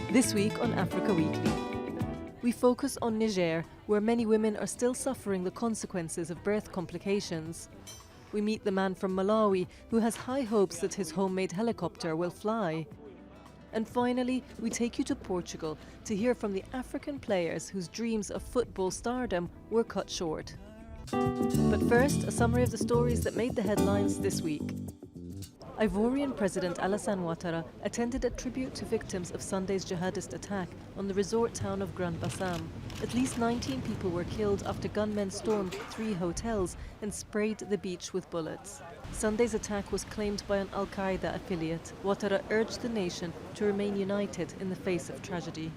This week on Africa Weekly, we focus on Niger, where many women are still suffering the consequences of birth complications. We meet the man from Malawi who has high hopes that his homemade helicopter will fly. And finally, we take you to Portugal to hear from the African players whose dreams of football stardom were cut short. But first, a summary of the stories that made the headlines this week. Ivorian President Alassane Ouattara attended a tribute to victims of Sunday's jihadist attack on the resort town of Grand Bassam. At least 19 people were killed after gunmen stormed 3 hotels and sprayed the beach with bullets. Sunday's attack was claimed by an Al-Qaeda affiliate. Ouattara urged the nation to remain united in the face of tragedy.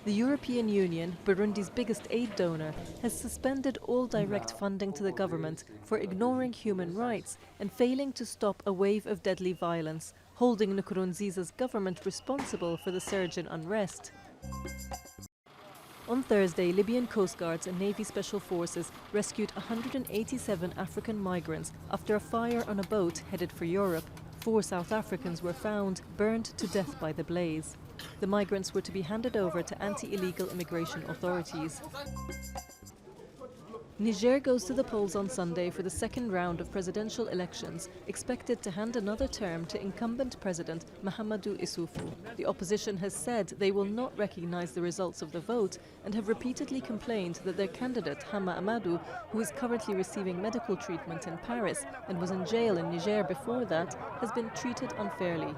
The European Union, Burundi's biggest aid donor, has suspended all direct funding to the government for ignoring human rights and failing to stop a wave of deadly violence, holding Nkurunziza's government responsible for the surge in unrest. On Thursday, Libyan Coast Guards and Navy Special Forces rescued 187 African migrants after a fire on a boat headed for Europe. 4 South Africans were found, burned to death by the blaze. The migrants were to be handed over to anti-illegal immigration authorities. Niger goes to the polls on Sunday for the second round of presidential elections, expected to hand another term to incumbent President Mahamadou Issoufou. The opposition has said they will not recognize the results of the vote and have repeatedly complained that their candidate, Hama Amadou, who is currently receiving medical treatment in Paris and was in jail in Niger before that, has been treated unfairly.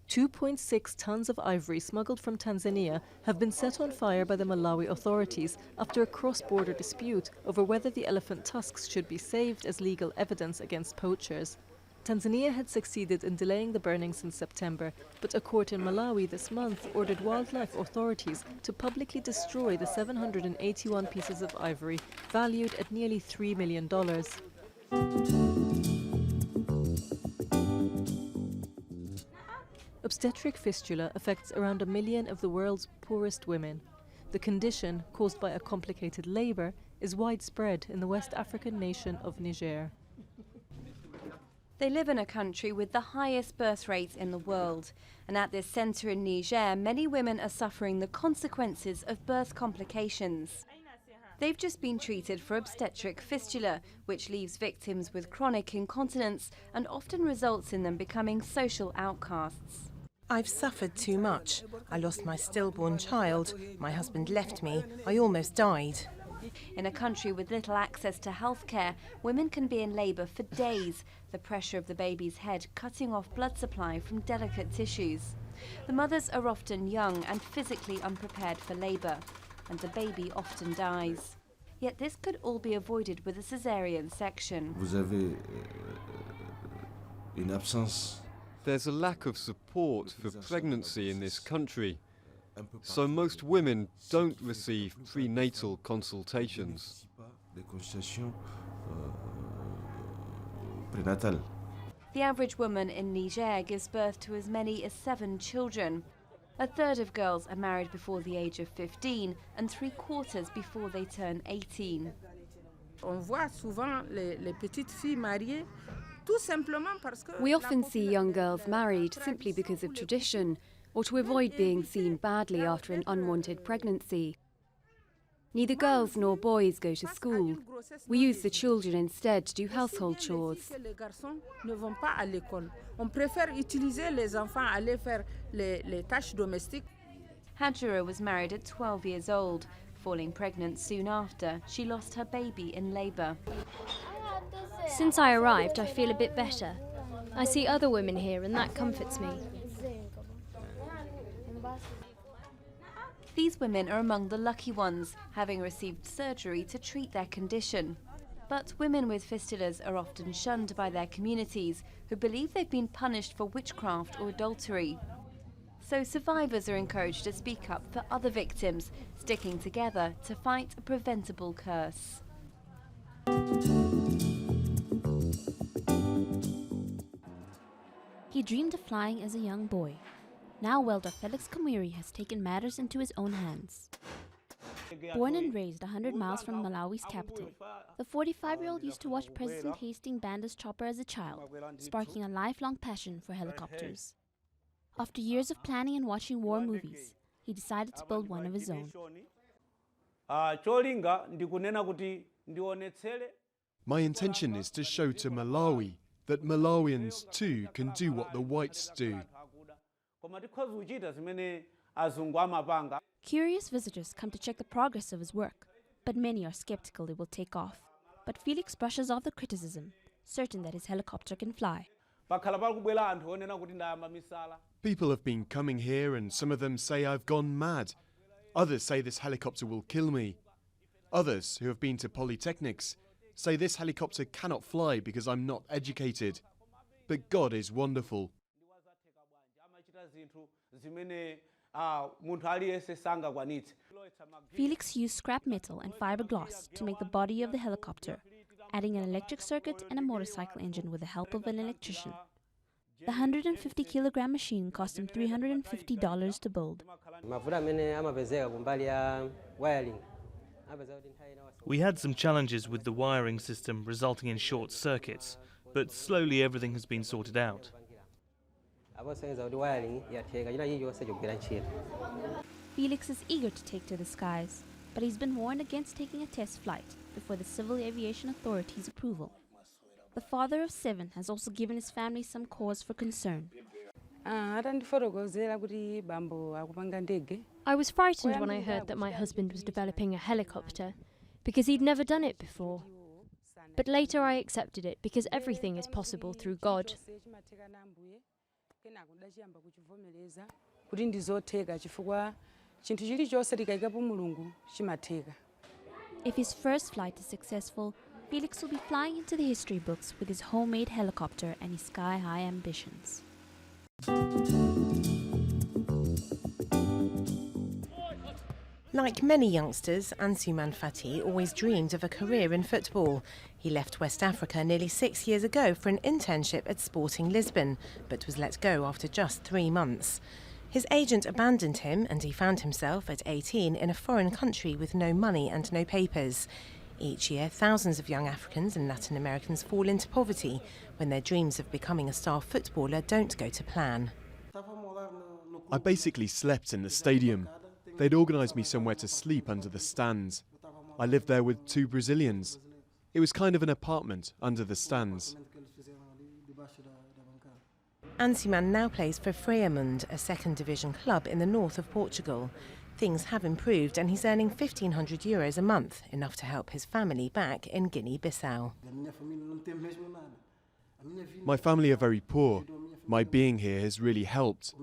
2.6 tons of ivory smuggled from Tanzania have been set on fire by the Malawi authorities after a cross-border dispute over whether the elephant tusks should be saved as legal evidence against poachers. Tanzania had succeeded in delaying the burning since September, but a court in Malawi this month ordered wildlife authorities to publicly destroy the 781 pieces of ivory, valued at nearly $3 million. Obstetric fistula affects around 1 million of the world's poorest women. The condition, caused by a complicated labour, is widespread in the West African nation of Niger. They live in a country with the highest birth rates in the world. And at this centre in Niger, many women are suffering the consequences of birth complications. They've just been treated for obstetric fistula, which leaves victims with chronic incontinence and often results in them becoming social outcasts. I've suffered too much. I lost my stillborn child, my husband left me, I almost died. In a country with little access to healthcare, women can be in labour for days, the pressure of the baby's head cutting off blood supply from delicate tissues. The mothers are often young and physically unprepared for labour, and the baby often dies. Yet this could all be avoided with a caesarean section. Vous avez une absence. There's a lack of support for pregnancy in this country, so most women don't receive prenatal consultations. The average woman in Niger gives birth to as many as 7 children. A third of girls are married before the age of 15 and 3/4 before they turn 18. We often see young girls married simply because of tradition or to avoid being seen badly after an unwanted pregnancy. Neither girls nor boys go to school. We use the children instead to do household chores. Hajira was married at 12 years old. Falling pregnant soon after, she lost her baby in labour. Since I arrived, I feel a bit better. I see other women here and that comforts me. These women are among the lucky ones, having received surgery to treat their condition. But women with fistulas are often shunned by their communities, who believe they've been punished for witchcraft or adultery. So survivors are encouraged to speak up for other victims, sticking together to fight a preventable curse. He dreamed of flying as a young boy. Now welder Felix Kamwiri has taken matters into his own hands. Born and raised 100 miles from Malawi's capital, the 45-year-old used to watch President Hastings Banda's chopper as a child, sparking a lifelong passion for helicopters. After years of planning and watching war movies, he decided to build one of his own. My intention is to show to Malawi that Malawians too can do what the whites do. Curious visitors come to check the progress of his work, but many are skeptical it will take off. But Felix brushes off the criticism, certain that his helicopter can fly. People have been coming here and some of them say I've gone mad. Others say this helicopter will kill me. Others, who have been to polytechnics, say this helicopter cannot fly because I'm not educated. But God is wonderful. Felix used scrap metal and fiberglass to make the body of the helicopter, adding an electric circuit and a motorcycle engine with the help of an electrician. The 150-kilogram machine cost him $350 to build. We had some challenges with the wiring system resulting in short circuits, but slowly everything has been sorted out. Felix is eager to take to the skies, but he's been warned against taking a test flight before the Civil Aviation Authority's approval. The father of 7 has also given his family some cause for concern. I was frightened when I heard that my husband was developing a helicopter, because he'd never done it before. But later I accepted it because everything is possible through God. If his first flight is successful, Felix will be flying into the history books with his homemade helicopter and his sky-high ambitions. Like many youngsters, Ansuman Fati always dreamed of a career in football. He left West Africa nearly 6 years ago for an internship at Sporting Lisbon, but was let go after just 3 months. His agent abandoned him and he found himself at 18 in a foreign country with no money and no papers. Each year, thousands of young Africans and Latin Americans fall into poverty when their dreams of becoming a star footballer don't go to plan. I basically slept in the stadium. They'd organised me somewhere to sleep under the stands. I lived there with 2 Brazilians. It was kind of an apartment under the stands. Ansuman now plays for Freamund, a second division club in the north of Portugal. Things have improved and he's earning €1,500 a month, enough to help his family back in Guinea-Bissau. My family are very poor. My being here has really helped.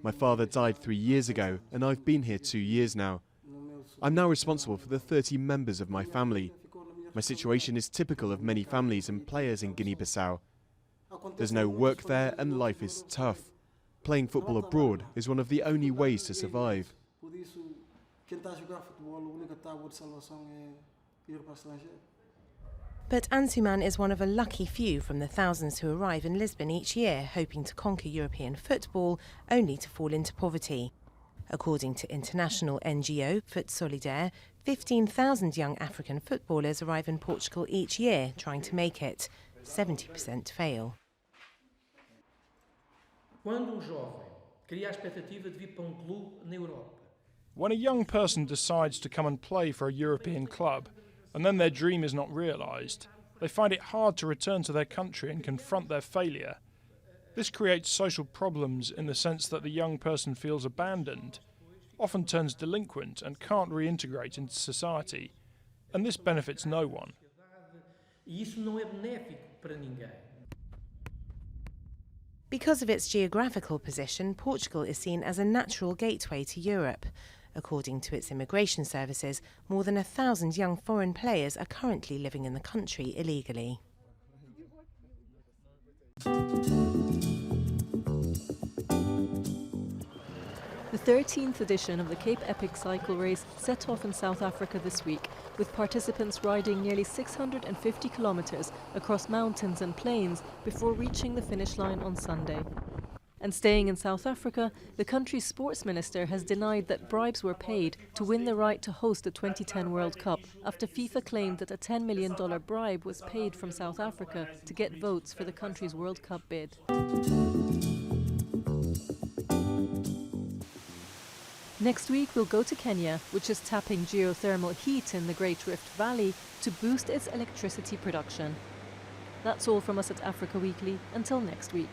My father died 3 years ago and I've been here 2 years now. I'm now responsible for the 30 members of my family. My situation is typical of many families and players in Guinea-Bissau. There's no work there and life is tough. Playing football abroad is one of the only ways to survive. But Ansuman is one of a lucky few from the thousands who arrive in Lisbon each year, hoping to conquer European football, only to fall into poverty. According to international NGO Foot Solidaire, 15,000 young African footballers arrive in Portugal each year trying to make it. 70% fail. When a young person decides to come and play for a European club, and then their dream is not realised, they find it hard to return to their country and confront their failure. This creates social problems in the sense that the young person feels abandoned, often turns delinquent and can't reintegrate into society, and this benefits no one. Because of its geographical position, Portugal is seen as a natural gateway to Europe. According to its immigration services, more than 1,000 young foreign players are currently living in the country illegally. The 13th edition of the Cape Epic Cycle Race set off in South Africa this week, with participants riding nearly 650 kilometres across mountains and plains before reaching the finish line on Sunday. And staying in South Africa, the country's sports minister has denied that bribes were paid to win the right to host the 2010 World Cup, after FIFA claimed that a $10 million bribe was paid from South Africa to get votes for the country's World Cup bid. Next week we'll go to Kenya, which is tapping geothermal heat in the Great Rift Valley to boost its electricity production. That's all from us at Africa Weekly. Until next week.